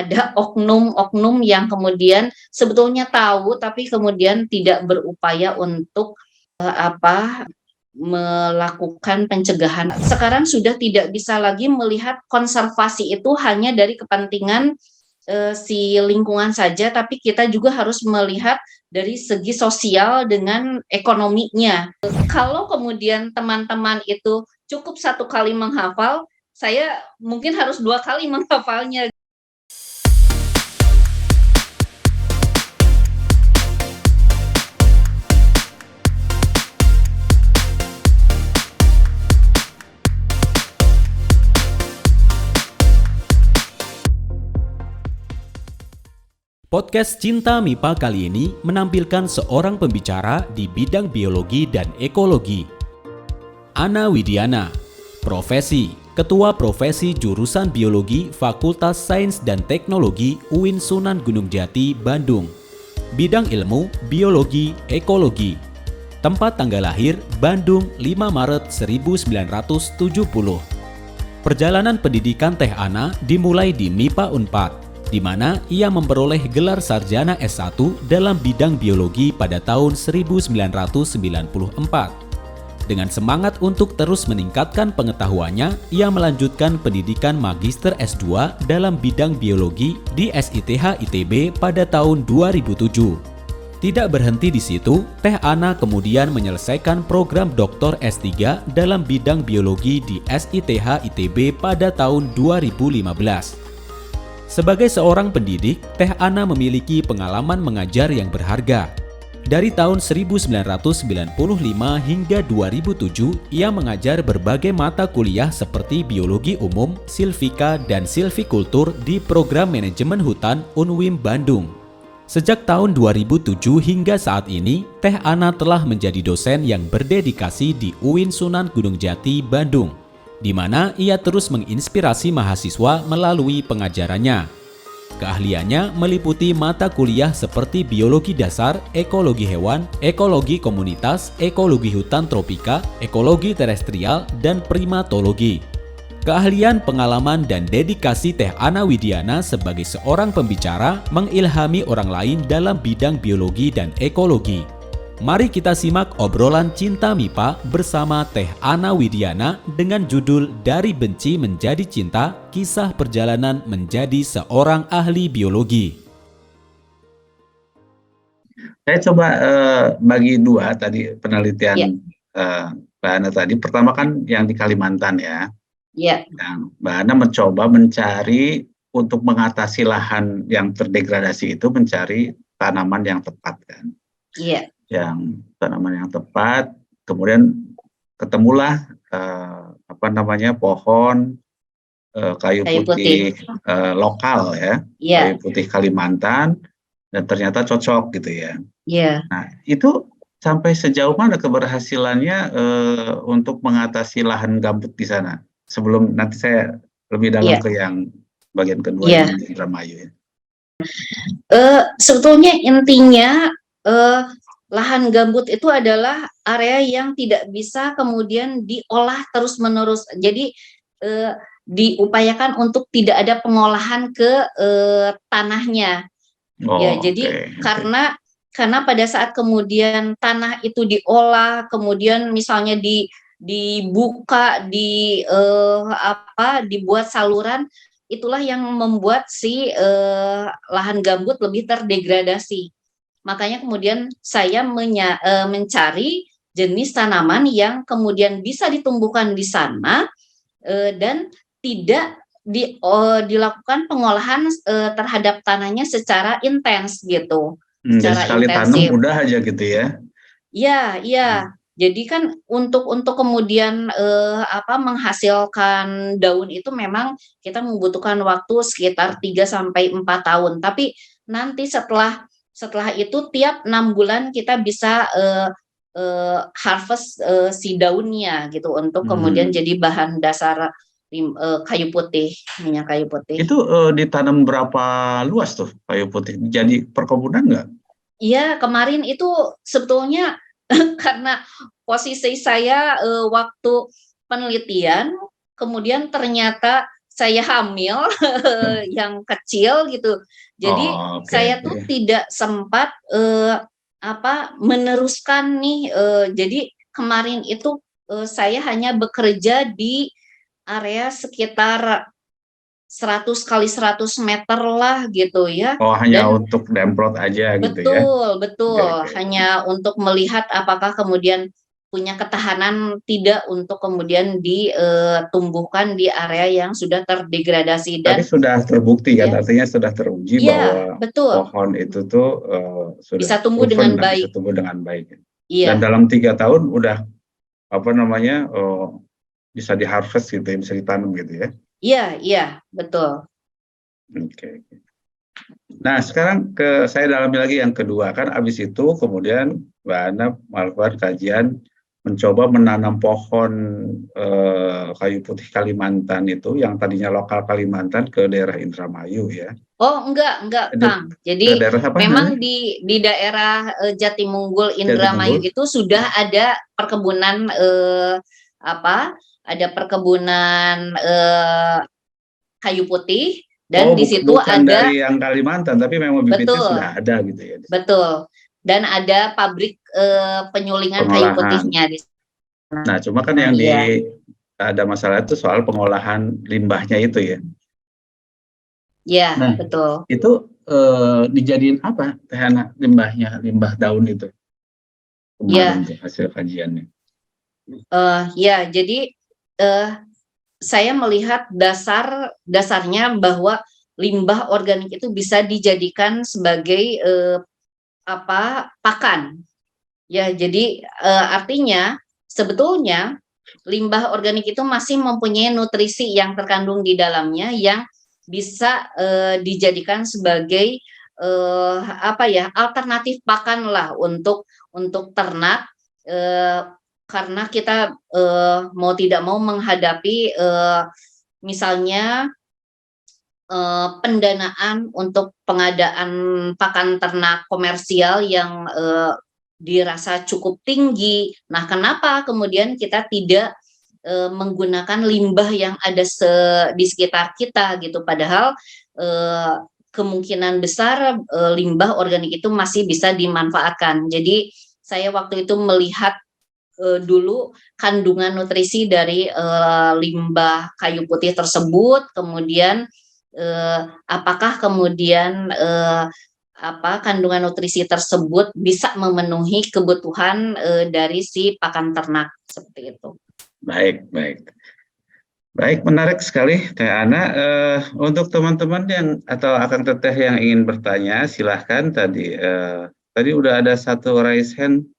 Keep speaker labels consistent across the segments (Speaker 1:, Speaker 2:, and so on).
Speaker 1: ada oknum-oknum yang kemudian sebetulnya tahu tapi kemudian tidak berupaya untuk melakukan pencegahan. Sekarang sudah tidak bisa lagi melihat konservasi itu hanya dari kepentingan si lingkungan saja, tapi kita juga harus melihat dari segi sosial dengan ekonominya. Kalau kemudian teman-teman itu cukup satu kali menghafal, saya mungkin harus 2 kali menghafalnya.
Speaker 2: Podcast Cinta MIPA kali ini menampilkan seorang pembicara di bidang biologi dan ekologi. Ana Widiana, profesi, Ketua Profesi Jurusan Biologi Fakultas Sains dan Teknologi UIN Sunan Gunung Jati, Bandung. Bidang ilmu, biologi, ekologi. Tempat tanggal lahir, Bandung 5 Maret 1970. Perjalanan pendidikan Teh Ana dimulai di MIPA Unpad, di mana ia memperoleh gelar sarjana S1 dalam bidang biologi pada tahun 1994. Dengan semangat untuk terus meningkatkan pengetahuannya, ia melanjutkan pendidikan Magister S2 dalam bidang biologi di SITH ITB pada tahun 2007. Tidak berhenti di situ, Teh Ana kemudian menyelesaikan program Dr. S3 dalam bidang biologi di SITH ITB pada tahun 2015. Sebagai seorang pendidik, Teh Ana memiliki pengalaman mengajar yang berharga. Dari tahun 1995 hingga 2007, ia mengajar berbagai mata kuliah seperti biologi umum, silvika, dan silvikultur di program manajemen hutan UNWIM Bandung. Sejak tahun 2007 hingga saat ini, Teh Ana telah menjadi dosen yang berdedikasi di UIN Sunan Gunung Jati, Bandung, di mana ia terus menginspirasi mahasiswa melalui pengajarannya. Keahliannya meliputi mata kuliah seperti biologi dasar, ekologi hewan, ekologi komunitas, ekologi hutan tropika, ekologi terestrial, dan primatologi. Keahlian, pengalaman, dan dedikasi Teh Ana Widiana sebagai seorang pembicara mengilhami orang lain dalam bidang biologi dan ekologi. Mari kita simak obrolan Cinta MIPA bersama Teh Ana Widiana dengan judul Dari Benci Menjadi Cinta, Kisah Perjalanan Menjadi Seorang Ahli Biologi.
Speaker 3: Saya coba bagi dua tadi penelitian Mbak Ana tadi. Pertama kan yang di Kalimantan ya.
Speaker 1: Iya.
Speaker 3: Yang Mbak Ana mencoba mencari untuk mengatasi lahan yang terdegradasi itu mencari tanaman yang tepat kan.
Speaker 1: Iya.
Speaker 3: Yang tanaman yang tepat, kemudian ketemulah pohon kayu putih lokal ya, kayu putih Kalimantan, dan ternyata cocok gitu ya.
Speaker 1: Iya.
Speaker 3: Nah itu sampai sejauh mana keberhasilannya untuk mengatasi lahan gambut di sana? Sebelum nanti saya lebih dalam ke yang bagian kedua yang di Indramayu ya.
Speaker 1: Sebetulnya intinya lahan gambut itu adalah area yang tidak bisa kemudian diolah terus-menerus. Jadi diupayakan untuk tidak ada pengolahan ke tanahnya. Jadi karena pada saat kemudian tanah itu diolah, kemudian misalnya dibuka, dibuat saluran, itulah yang membuat si lahan gambut lebih terdegradasi. Makanya kemudian saya mencari jenis tanaman yang kemudian bisa ditumbuhkan di sana dan tidak dilakukan pengolahan terhadap tanahnya secara intens gitu.
Speaker 3: Secara sekali intensif. Tanam mudah aja gitu ya?
Speaker 1: Iya. Jadi kan untuk kemudian menghasilkan daun itu memang kita membutuhkan waktu sekitar 3-4 tahun. Tapi nanti setelah itu tiap 6 bulan kita bisa harvest si daunnya gitu untuk kemudian jadi bahan dasar kayu putih, minyak kayu putih.
Speaker 3: Itu ditanam berapa luas tuh kayu putih? Jadi perkebunan nggak?
Speaker 1: Iya, kemarin itu sebetulnya karena posisi saya waktu penelitian, kemudian ternyata saya hamil yang kecil gitu. Jadi saya tuh tidak sempat meneruskan nih. Jadi kemarin itu saya hanya bekerja di area sekitar 100 kali 100 meter lah gitu ya.
Speaker 3: Oh, hanya untuk demplot aja gitu ya?
Speaker 1: Betul. Hanya untuk melihat apakah kemudian punya ketahanan tidak untuk kemudian ditumbuhkan di area yang sudah terdegradasi.
Speaker 3: Tapi
Speaker 1: Dan
Speaker 3: sudah terbukti kan,
Speaker 1: ya,
Speaker 3: artinya sudah teruji bahwa
Speaker 1: betul,
Speaker 3: pohon itu tuh sudah
Speaker 1: bisa tumbuh
Speaker 3: proven
Speaker 1: dengan
Speaker 3: bisa
Speaker 1: baik.
Speaker 3: tumbuh dengan baik. Dan
Speaker 1: Iya,
Speaker 3: dalam 3 tahun udah bisa diharvest gitu ya, bisa ditanam gitu ya.
Speaker 1: iya, betul.
Speaker 3: Oke. Nah, sekarang saya dalami lagi yang kedua, kan abis itu kemudian Mbak Ana melakukan kajian mencoba menanam pohon kayu putih Kalimantan itu yang tadinya lokal Kalimantan ke daerah Indramayu ya.
Speaker 1: Oh, enggak, Kang. Jadi memang di daerah Jatimungkul Indramayu itu sudah ada perkebunan ada perkebunan kayu putih. Dan di situ
Speaker 3: bukan
Speaker 1: ada
Speaker 3: dari yang Kalimantan, tapi memang bibitnya sudah ada gitu ya.
Speaker 1: Betul. Dan ada pabrik penyulingan kayu putihnya di sana.
Speaker 3: Nah, cuma kan yang ada masalah itu soal pengolahan limbahnya itu ya.
Speaker 1: Iya, betul.
Speaker 3: Itu dijadiin apa limbahnya, limbah daun itu? Kemarin tuh hasil kajiannya.
Speaker 1: Ya, jadi saya melihat dasarnya bahwa limbah organik itu bisa dijadikan sebagai pakan. Ya, jadi artinya sebetulnya limbah organik itu masih mempunyai nutrisi yang terkandung di dalamnya yang bisa dijadikan sebagai alternatif pakan lah untuk ternak, karena kita mau tidak mau menghadapi misalnya pendanaan untuk pengadaan pakan ternak komersial yang dirasa cukup tinggi. Nah, kenapa kemudian kita tidak menggunakan limbah yang ada di sekitar kita gitu? Padahal kemungkinan besar limbah organik itu masih bisa dimanfaatkan. Jadi saya waktu itu melihat dulu kandungan nutrisi dari limbah kayu putih tersebut, kemudian apakah kemudian kandungan nutrisi tersebut bisa memenuhi kebutuhan dari si pakan ternak, seperti itu.
Speaker 3: Baik, menarik sekali Teh Ana. Untuk teman-teman atau Akang Teteh yang ingin bertanya, silahkan. Tadi udah ada satu raise hand,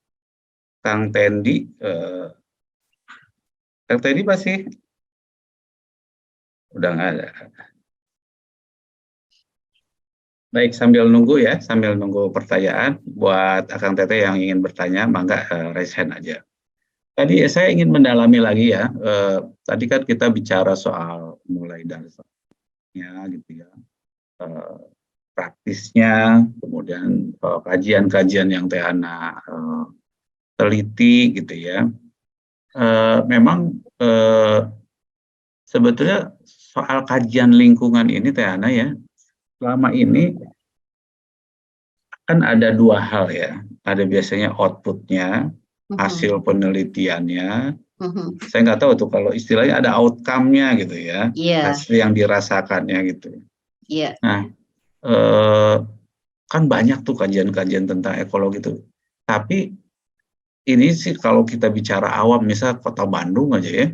Speaker 3: Kang Tendi. Kang Tendi masih? Udah nggak ada. Baik, sambil nunggu pertanyaan buat Akang Teteh yang ingin bertanya, mangga raise hand aja. Tadi saya ingin mendalami lagi ya. Tadi kan kita bicara soal mulai dari gitu ya, praktisnya, kemudian kajian-kajian yang Teh Ana teliti gitu ya. Memang sebetulnya soal kajian lingkungan ini Teh Ana ya, selama ini kan ada 2 hal ya. Ada biasanya outputnya, hasil penelitiannya. Saya nggak tahu tuh kalau istilahnya ada outcome-nya gitu ya, hasil yang dirasakannya gitu. Nah, kan banyak tuh kajian-kajian tentang ekologi itu. Tapi ini sih kalau kita bicara awam, misal Kota Bandung aja ya,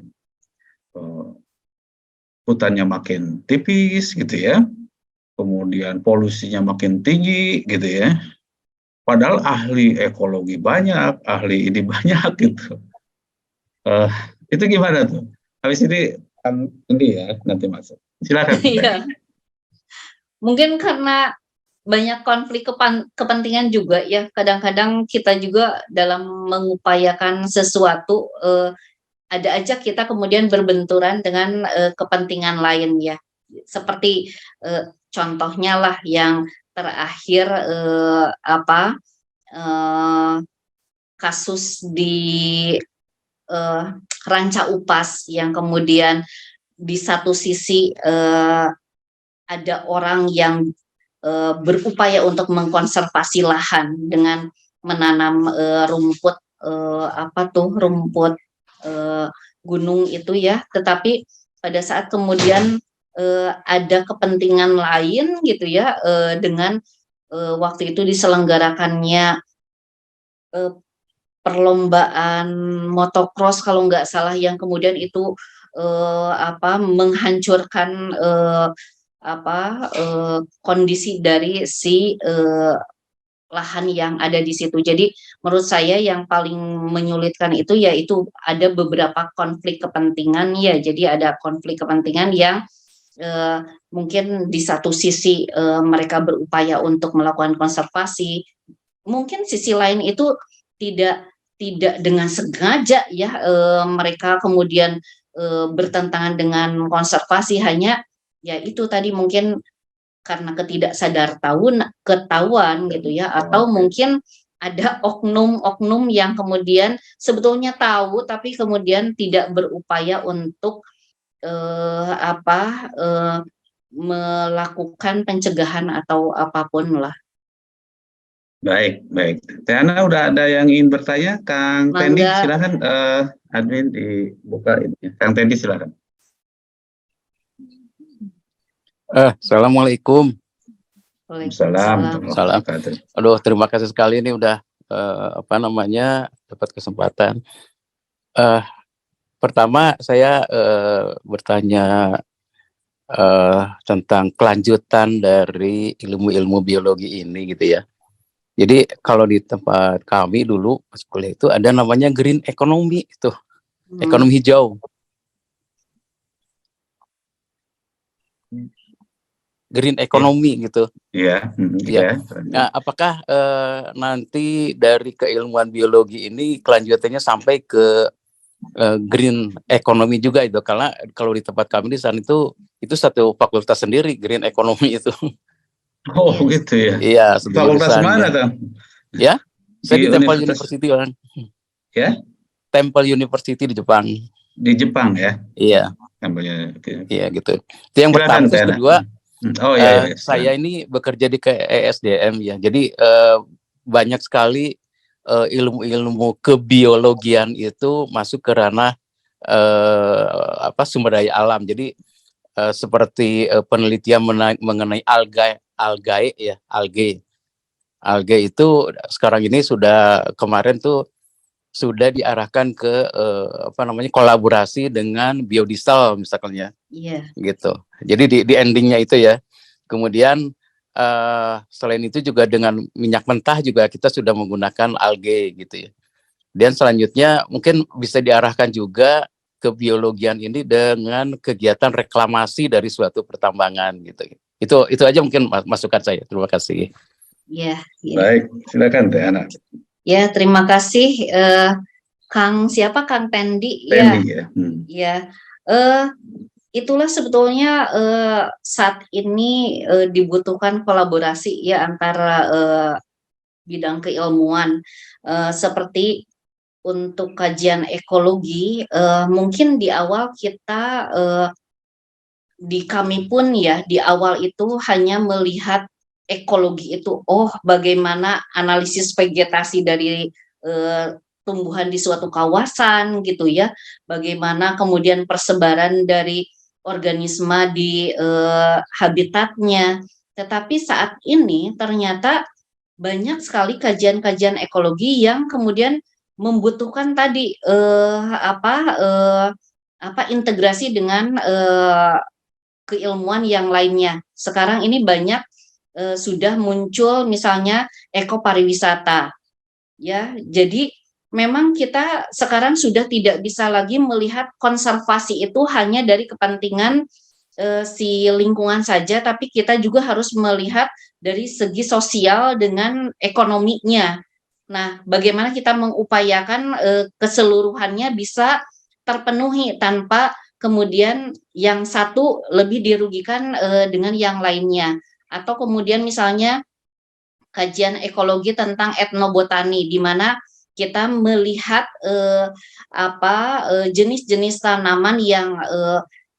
Speaker 3: hutannya makin tipis gitu ya, kemudian polusinya makin tinggi gitu ya. Padahal ahli ekologi banyak, ahli ini banyak gitu. Itu gimana tuh? Habis ini ya nanti masuk. Silakan.
Speaker 1: Mungkin karena banyak konflik kepentingan juga ya. Kadang-kadang kita juga dalam mengupayakan sesuatu ada aja kita kemudian berbenturan dengan kepentingan lain ya. Seperti contohnya lah yang terakhir kasus di Ranca Upas yang kemudian di satu sisi ada orang yang berupaya untuk mengkonservasi lahan dengan menanam rumput rumput gunung itu ya, tetapi pada saat kemudian ada kepentingan lain gitu ya, dengan waktu itu diselenggarakannya perlombaan motocross kalau nggak salah, yang kemudian itu menghancurkan kondisi dari si lahan yang ada di situ. Jadi menurut saya yang paling menyulitkan itu yaitu ada beberapa konflik kepentingan ya. Jadi ada konflik kepentingan yang mungkin di satu sisi mereka berupaya untuk melakukan konservasi, mungkin sisi lain itu tidak dengan sengaja ya, mereka kemudian bertentangan dengan konservasi, hanya ya itu tadi mungkin karena ketahuan gitu ya, atau mungkin ada oknum-oknum yang kemudian sebetulnya tahu tapi kemudian tidak berupaya untuk melakukan pencegahan atau apapun lah.
Speaker 3: Baik, baik. Tiana, udah ada yang ingin bertanya? Kang Tendi,
Speaker 1: Mangga.
Speaker 3: silakan admin dibuka ini. Kang Tendi, silakan.
Speaker 4: Assalamualaikum.
Speaker 3: Waalaikumsalam.
Speaker 4: Salam. Aduh, terima kasih sekali ini udah dapat kesempatan. Pertama saya bertanya tentang kelanjutan dari ilmu-ilmu biologi ini gitu ya. Jadi kalau di tempat kami dulu pas kuliah itu ada namanya green economy itu, ekonomi hijau. Green economy gitu.
Speaker 3: Iya.
Speaker 4: Iya. Nah, apakah nanti dari keilmuan biologi ini kelanjutannya sampai ke green economy juga itu? Karena kalau di tempat kami di sana itu satu fakultas sendiri green economy itu.
Speaker 3: Oh gitu ya.
Speaker 4: Iya.
Speaker 3: Fakultas mana Kang?
Speaker 4: Ya, saya di Temple University kan.
Speaker 3: Ya?
Speaker 4: Temple University di Jepang.
Speaker 3: Di Jepang ya?
Speaker 4: Iya.
Speaker 3: Okay.
Speaker 4: Iya gitu. Itu yang pertama. Terus kedua, saya ini bekerja di ESDM ya. Jadi banyak sekali ilmu-ilmu kebiologian itu masuk ke ranah sumber daya alam. Jadi seperti penelitian mengenai algae itu sekarang ini kemarin sudah diarahkan ke kolaborasi dengan biodiesel misalnya.
Speaker 1: Iya.
Speaker 4: Gitu. Jadi di endingnya itu ya. Kemudian selain itu juga dengan minyak mentah juga kita sudah menggunakan algae gitu ya. Dan selanjutnya mungkin bisa diarahkan juga ke biologian ini dengan kegiatan reklamasi dari suatu pertambangan gitu. Itu aja mungkin masukan saya. Terima kasih.
Speaker 1: Ya.
Speaker 3: Baik, silakan Teh Ana.
Speaker 1: Ya, terima kasih Kang Tendi.
Speaker 3: Tendi ya.
Speaker 1: Ya. Itulah sebetulnya saat ini dibutuhkan kolaborasi ya antara bidang keilmuan, seperti untuk kajian ekologi, mungkin di awal kita di kami pun ya di awal itu hanya melihat ekologi itu bagaimana analisis vegetasi dari tumbuhan di suatu kawasan gitu ya, bagaimana kemudian persebaran dari organisme di habitatnya. Tetapi saat ini ternyata banyak sekali kajian-kajian ekologi yang kemudian membutuhkan tadi integrasi dengan keilmuan yang lainnya. Sekarang ini banyak sudah muncul misalnya ekopariwisata. Ya, jadi memang kita sekarang sudah tidak bisa lagi melihat konservasi itu hanya dari kepentingan si lingkungan saja, tapi kita juga harus melihat dari segi sosial dengan ekonominya. Nah, bagaimana kita mengupayakan keseluruhannya bisa terpenuhi tanpa kemudian yang satu lebih dirugikan dengan yang lainnya. Atau kemudian misalnya kajian ekologi tentang etnobotani, di mana kita melihat jenis-jenis tanaman yang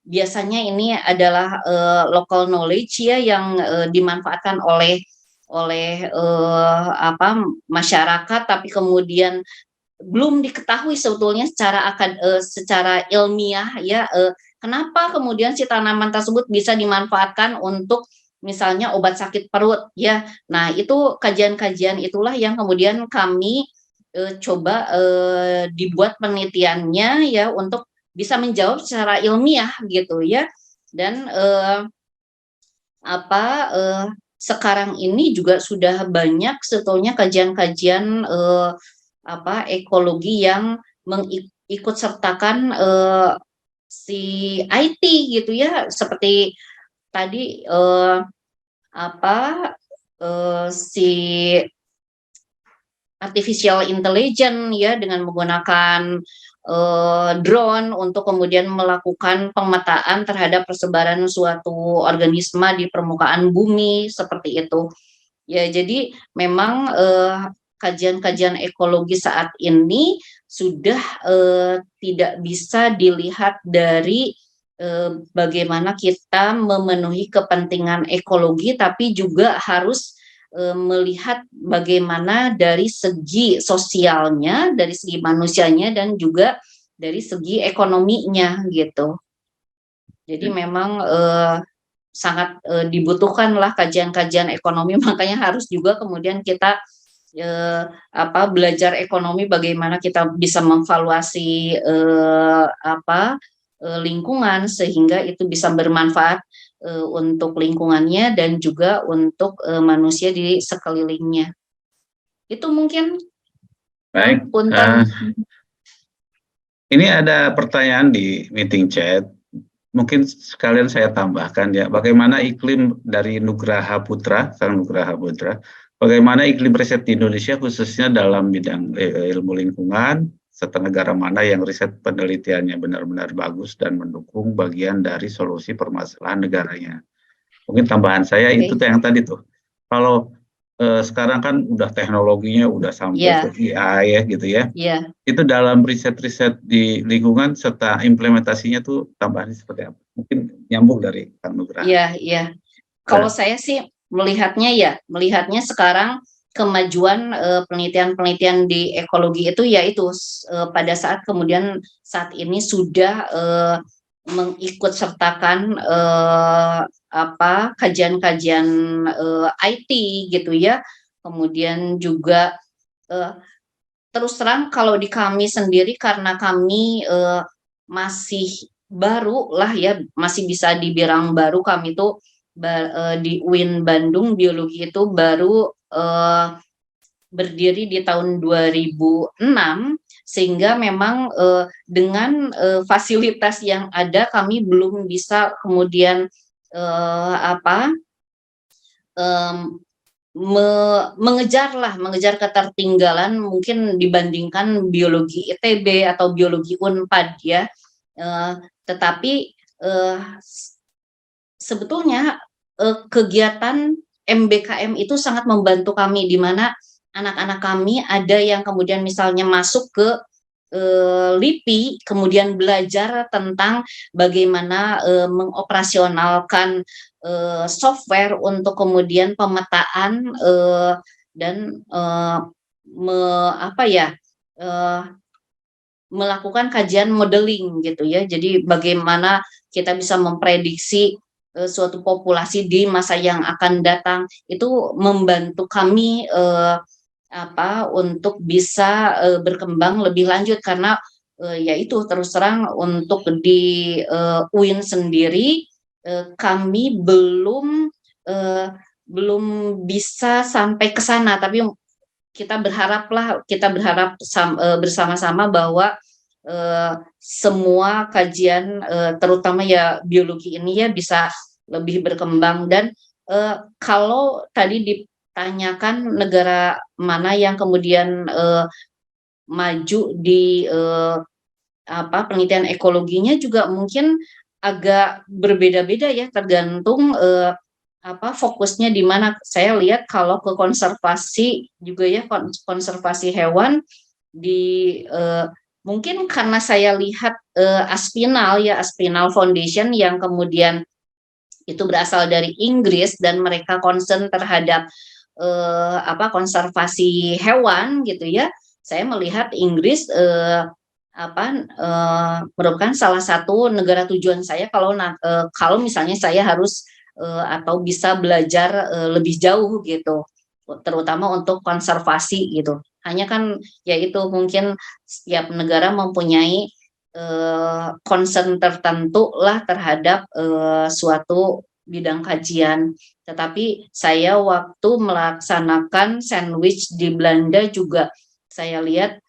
Speaker 1: biasanya ini adalah local knowledge ya yang dimanfaatkan oleh masyarakat, tapi kemudian belum diketahui sebetulnya secara ilmiah ya, kenapa kemudian si tanaman tersebut bisa dimanfaatkan untuk misalnya obat sakit perut ya. Nah, itu kajian-kajian itulah yang kemudian kami coba dibuat penelitiannya ya untuk bisa menjawab secara ilmiah gitu ya. Dan sekarang ini juga sudah banyak sebetulnya kajian-kajian ekologi yang mengikut sertakan si IT gitu ya, seperti tadi si artificial intelligence ya, dengan menggunakan drone untuk kemudian melakukan pemetaan terhadap persebaran suatu organisme di permukaan bumi seperti itu. Ya, jadi memang kajian-kajian ekologi saat ini sudah tidak bisa dilihat dari bagaimana kita memenuhi kepentingan ekologi, tapi juga harus melihat bagaimana dari segi sosialnya, dari segi manusianya, dan juga dari segi ekonominya gitu. Jadi memang sangat dibutuhkanlah kajian-kajian ekonomi, makanya harus juga kemudian kita belajar ekonomi, bagaimana kita bisa memvaluasi lingkungan sehingga itu bisa bermanfaat untuk lingkungannya dan juga untuk manusia di sekelilingnya. Itu mungkin.
Speaker 3: Baik. Ini ada pertanyaan di meeting chat. Mungkin sekalian saya tambahkan ya, bagaimana iklim dari Nugraha Putra, Kang Nugraha Putra, bagaimana iklim riset di Indonesia khususnya dalam bidang ilmu lingkungan, serta negara mana yang riset penelitiannya benar-benar bagus dan mendukung bagian dari solusi permasalahan negaranya. Mungkin tambahan saya itu yang tadi tuh, kalau sekarang kan udah teknologinya udah sampai ke AI ya gitu ya. Itu dalam riset-riset di lingkungan serta implementasinya tuh tambahannya seperti apa? Mungkin nyambung dari Kang Nugraha.
Speaker 1: Iya. Kalau saya sih melihatnya sekarang kemajuan penelitian-penelitian di ekologi itu yaitu pada saat ini sudah mengikut sertakan kajian-kajian IT gitu ya. Kemudian juga terus terang kalau di kami sendiri, karena kami masih baru lah ya, masih bisa dibilang baru, kami itu di UIN Bandung biologi itu baru berdiri di tahun 2006, sehingga memang dengan fasilitas yang ada kami belum bisa kemudian mengejar ketertinggalan mungkin dibandingkan biologi ITB atau biologi Unpad ya. Tetapi sebetulnya kegiatan MBKM itu sangat membantu kami, di mana anak-anak kami ada yang kemudian misalnya masuk ke LIPI, kemudian belajar tentang bagaimana mengoperasionalkan software untuk kemudian pemetaan dan melakukan kajian modeling gitu ya. Jadi bagaimana kita bisa memprediksi suatu populasi di masa yang akan datang, itu membantu kami untuk bisa berkembang lebih lanjut, karena yaitu terus terang untuk di UIN sendiri kami belum bisa sampai ke sana, tapi kita berharap bersama-sama bahwa semua kajian terutama ya biologi ini ya bisa lebih berkembang. Dan kalau tadi ditanyakan negara mana yang kemudian maju di penelitian ekologinya, juga mungkin agak berbeda-beda ya, tergantung fokusnya di mana. Saya lihat kalau ke konservasi juga ya, konservasi hewan di mungkin karena saya lihat Aspinal ya, Aspinal Foundation yang kemudian itu berasal dari Inggris dan mereka concern terhadap konservasi hewan gitu ya. Saya melihat Inggris merupakan salah satu negara tujuan saya kalau misalnya saya harus atau bisa belajar lebih jauh gitu, terutama untuk konservasi gitu. Hanya kan ya itu mungkin setiap negara mempunyai concern tertentu lah terhadap suatu bidang kajian. Tetapi saya waktu melaksanakan sandwich di Belanda juga saya lihat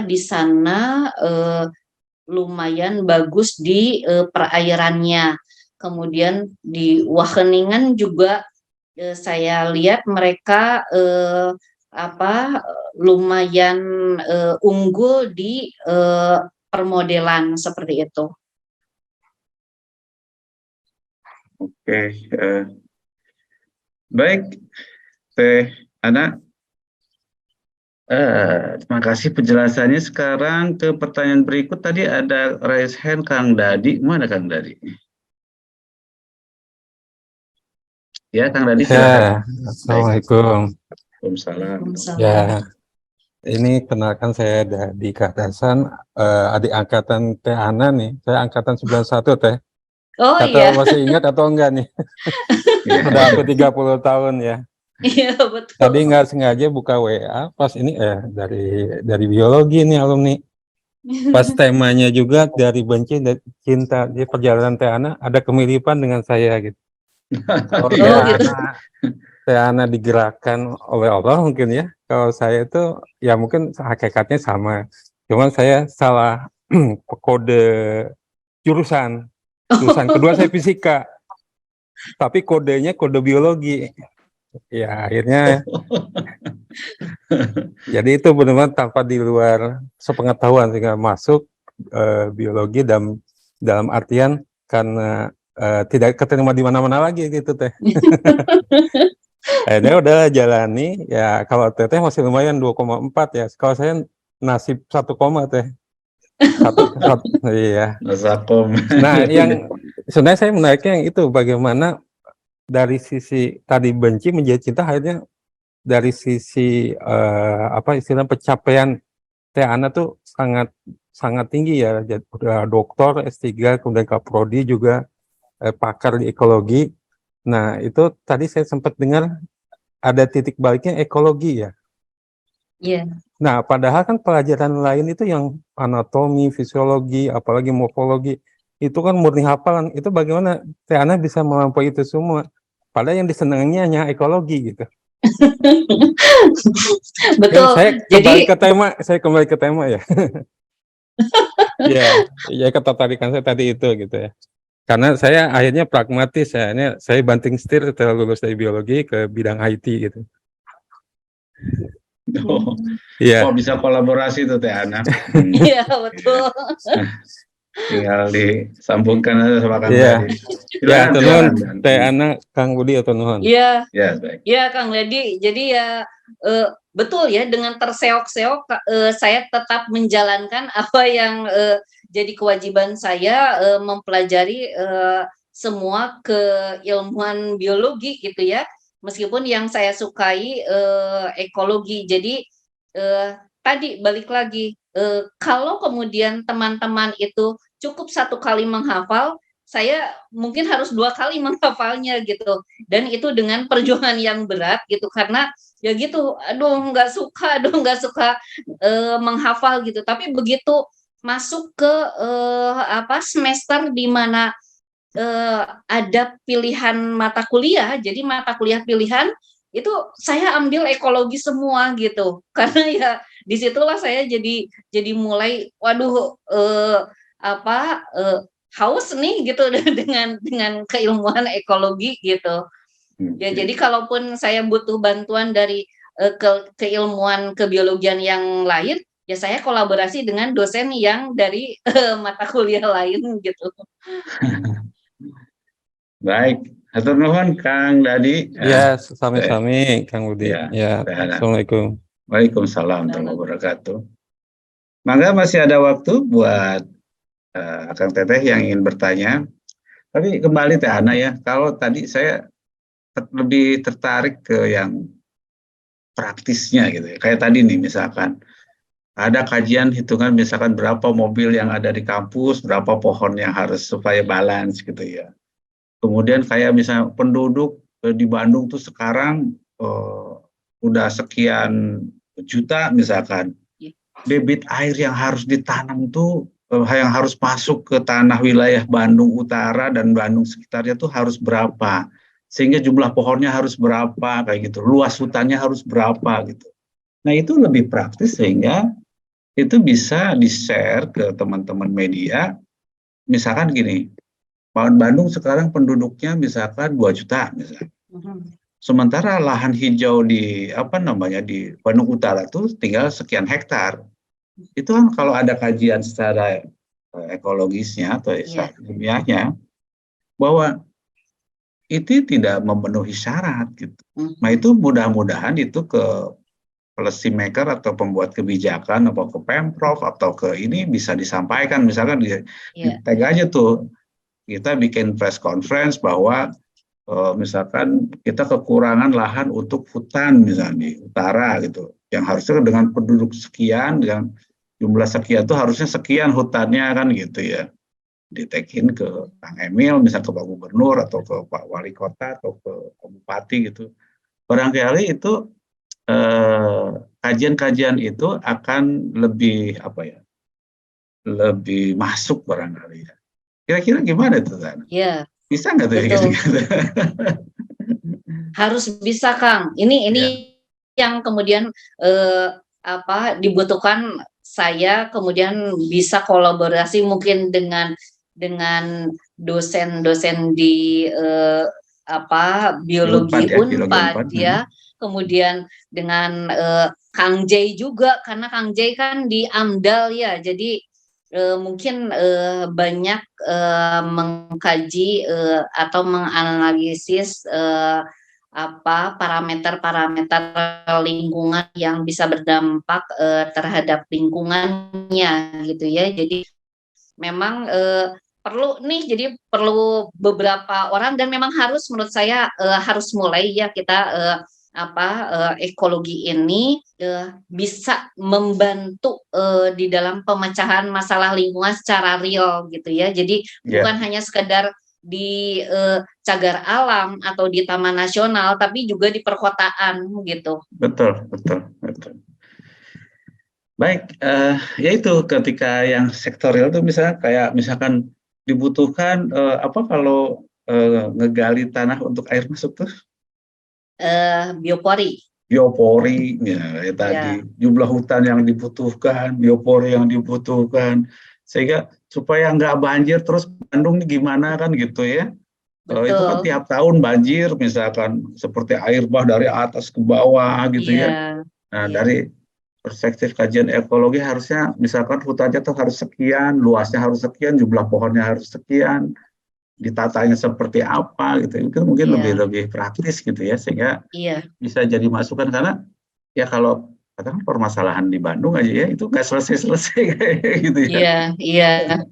Speaker 1: di sana lumayan bagus di perairannya. Kemudian di Wageningen juga saya lihat mereka lumayan unggul di permodelan seperti itu.
Speaker 3: Oke, baik, Teh Ana. Terima kasih penjelasannya. Sekarang ke pertanyaan berikut. Tadi ada raise hand Kang Dadi. Mana Kang Dadi? Ya, Kang Dadi silakan.
Speaker 5: Assalamualaikum.
Speaker 3: Waalaikumsalam.
Speaker 5: Ya, ini kenalkan saya Dadi Kadasan, adik angkatan Teh Ana nih. Saya angkatan 91 Teh.
Speaker 1: Oh
Speaker 5: Kata
Speaker 1: iya.
Speaker 5: masih ingat atau enggak nih? Udah aku 30 tahun ya.
Speaker 1: Iya betul.
Speaker 5: Tadi nggak sengaja buka WA pas ini dari biologi nih alumni. Pas temanya juga dari benci dan cinta di perjalanan Teh Ana ada kemiripan dengan saya gitu. Kalau Teh Ana digerakkan oleh Allah mungkin ya. Kalau saya itu ya mungkin hakikatnya sama. Cuman saya salah kode jurusan. Jurusan kedua saya fisika. Tapi kodenya kode biologi. Ya akhirnya jadi itu benar-benar tanpa di luar sepengetahuan sehingga masuk biologi dalam artian karena tidak keterima di mana-mana lagi gitu Teh. Akhirnya udah jalani ya, kalau Teteh masih lumayan 2,4 ya. Kalau saya nasib 1, Teh. Iya. Nah, yang sebenarnya saya menariknya yang itu bagaimana dari sisi tadi benci menjadi cinta, akhirnya dari sisi istilah pencapaian Teh Ana tuh sangat tinggi ya. Udah doktor S3 kemudian Kaprodi juga pakar di ekologi. Nah, itu tadi saya sempat dengar ada titik baliknya ekologi ya.
Speaker 1: Iya.
Speaker 5: Nah, padahal kan pelajaran lain itu yang anatomi, fisiologi, apalagi morfologi, itu kan murni hafalan. Itu bagaimana Teh Ana bisa melampaui itu semua? Padahal yang disenanginya hanya ekologi gitu.
Speaker 1: Betul.
Speaker 5: Saya kembali ke tema ya. Ya ketertarikan saya tadi itu gitu ya. Karena saya akhirnya pragmatis ya, saya banting setir setelah lulus dari biologi ke bidang IT gitu.
Speaker 3: Bisa kolaborasi tuh Teh Ana.
Speaker 1: Iya betul.
Speaker 3: Tinggal disambungkan aja sama Kang
Speaker 5: Dadi. Ya, tenuhun Teh Ana, Kang Budi atau nuhun.
Speaker 1: Iya.
Speaker 3: Ya, baik.
Speaker 1: Ya Kang Dadi. Jadi ya betul ya, dengan terseok-seok saya tetap menjalankan apa yang jadi kewajiban saya, mempelajari semua keilmuan biologi gitu ya. Meskipun yang saya sukai ekologi. Jadi tadi balik lagi, kalau kemudian teman-teman itu cukup 1 kali menghafal, saya mungkin harus 2 kali menghafalnya gitu. Dan itu dengan perjuangan yang berat gitu, karena ya gitu, nggak suka menghafal gitu. Tapi begitu masuk ke semester di mana ada pilihan mata kuliah, jadi mata kuliah pilihan itu saya ambil ekologi semua gitu. Karena ya disitulah saya jadi mulai haus nih gitu dengan keilmuan ekologi gitu. Ya jadi kalaupun saya butuh bantuan dari keilmuan kebiologian yang lain, ya saya kolaborasi dengan dosen yang dari mata kuliah lain gitu.
Speaker 3: Baik, hatur nuhun Kang Dadi.
Speaker 5: Ya, sami-sami Kang Budi. Ya, Assalamualaikum.
Speaker 3: Waalaikumsalam warahmatullahi wabarakatuh. Mangga masih ada waktu buat Kang Teteh yang ingin bertanya. Tapi kembali Teh Ana ya, kalau tadi saya lebih tertarik ke yang praktisnya gitu ya. Kayak tadi nih misalkan ada kajian hitungan misalkan berapa mobil yang ada di kampus, berapa pohon yang harus supaya balance gitu ya. Kemudian kayak misalnya penduduk di Bandung tuh sekarang udah sekian juta misalkan. Debit air yang harus ditanam tuh yang harus masuk ke tanah wilayah Bandung Utara dan Bandung sekitarnya tuh harus berapa. Sehingga jumlah pohonnya harus berapa kayak gitu. Luas hutannya harus berapa gitu. Nah, itu lebih praktis sehingga itu bisa di-share ke teman-teman media. Misalkan gini, Bandung sekarang penduduknya misalkan 2 juta misalkan. Sementara lahan hijau di di Bandung Utara tuh tinggal sekian hektar. Itu kan kalau ada kajian secara ekologisnya atau ilmiahnya bahwa itu tidak memenuhi syarat gitu. Nah, itu mudah-mudahan itu ke policy maker atau pembuat kebijakan atau ke Pemprov atau ke ini bisa disampaikan, misalkan di tag aja tuh kita bikin press conference bahwa misalkan kita kekurangan lahan untuk hutan misalnya di utara gitu, yang harusnya dengan penduduk sekian, dengan jumlah sekian tuh harusnya sekian hutannya kan gitu ya, ditekin ke Kang Emil, misal ke Pak Gubernur atau ke Pak Wali Kota atau ke Bupati gitu. Barangkali itu kajian-kajian itu akan lebih lebih masuk barangkali ya. Kira-kira gimana tuh Tan?
Speaker 1: Iya.
Speaker 3: Bisa nggak tuh
Speaker 1: Betul.
Speaker 3: gitu?
Speaker 1: Harus bisa Kang. Ini yang kemudian dibutuhkan. Saya kemudian bisa kolaborasi mungkin dengan dosen-dosen di biologi Unpad ya. Kemudian dengan Kang Jay juga, karena Kang Jay kan di AMDAL ya. Jadi mungkin banyak mengkaji atau menganalisis parameter-parameter lingkungan yang bisa berdampak terhadap lingkungannya gitu ya. Jadi memang perlu beberapa orang, dan memang harus, menurut saya harus mulai ya kita ekologi ini bisa membantu di dalam pemecahan masalah lingkungan secara real gitu ya. Jadi bukan hanya sekedar di cagar alam atau di taman nasional, tapi juga di perkotaan gitu.
Speaker 3: Betul. Baik, yaitu ketika yang sektorial itu misalnya kayak misalkan dibutuhkan kalau ngegali tanah untuk air masuk tuh?
Speaker 1: Biopori
Speaker 3: Ya, tadi jumlah hutan yang dibutuhkan, biopori yang dibutuhkan, sehingga supaya nggak banjir terus Bandung nih gimana kan gitu ya. Itu kan tiap tahun banjir misalkan seperti air bah dari atas ke bawah gitu ya. Nah, dari perspektif kajian ekologi harusnya misalkan hutannya tuh harus sekian, luasnya harus sekian, jumlah pohonnya harus sekian, ditatanya seperti apa gitu. Itu mungkin lebih praktis gitu ya, sehingga bisa jadi masukan, karena ya kalau katakan permasalahan di Bandung aja ya itu nggak selesai-selesai kayak gitu ya.
Speaker 1: Iya.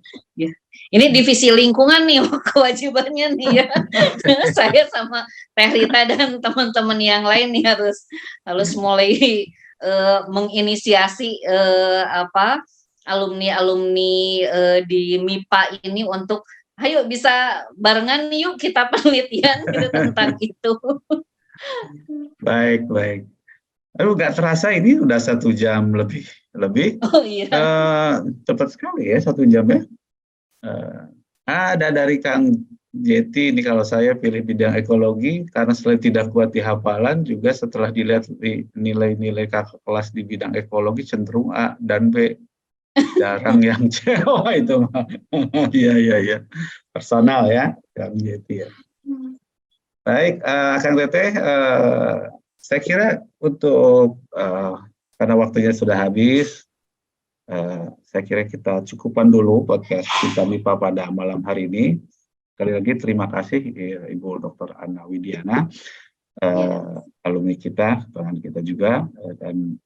Speaker 1: Ini divisi lingkungan nih kewajibannya nih ya. Saya sama Teh Rita dan teman-teman yang lain nih harus mulai menginisiasi alumni-alumni di MIPA ini untuk ayo bisa barengan yuk kita penelitian gitu tentang itu.
Speaker 3: Baik. Aduh, nggak terasa ini udah 1 jam lebih.
Speaker 1: Oh iya.
Speaker 3: Cepat sekali ya 1 jam ya. Ada dari Kang Jeti ini, kalau saya pilih bidang ekologi karena selain tidak kuat di hafalan, juga setelah dilihat nilai-nilai kakak kelas di bidang ekologi cenderung A dan B. Jarang yang C. Itu mah. Iya. Personal ya, Kang Jeti ya. Baik, Kang Teteh, saya kira untuk karena waktunya sudah habis, saya kira kita cukupkan dulu podcast Cinta MIPA pada malam hari ini. Sekali lagi terima kasih Ibu Dr. Ana Widiana, alumni kita, teman kita juga, dan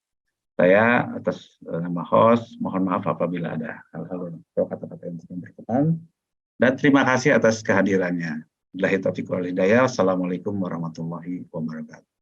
Speaker 3: Saya atas nama host, mohon maaf apabila ada hal-hal atau kata-kata yang tidak berkenan. Dan terima kasih atas kehadirannya. Billahi taufiq wal hidayah. Assalamualaikum warahmatullahi wabarakatuh.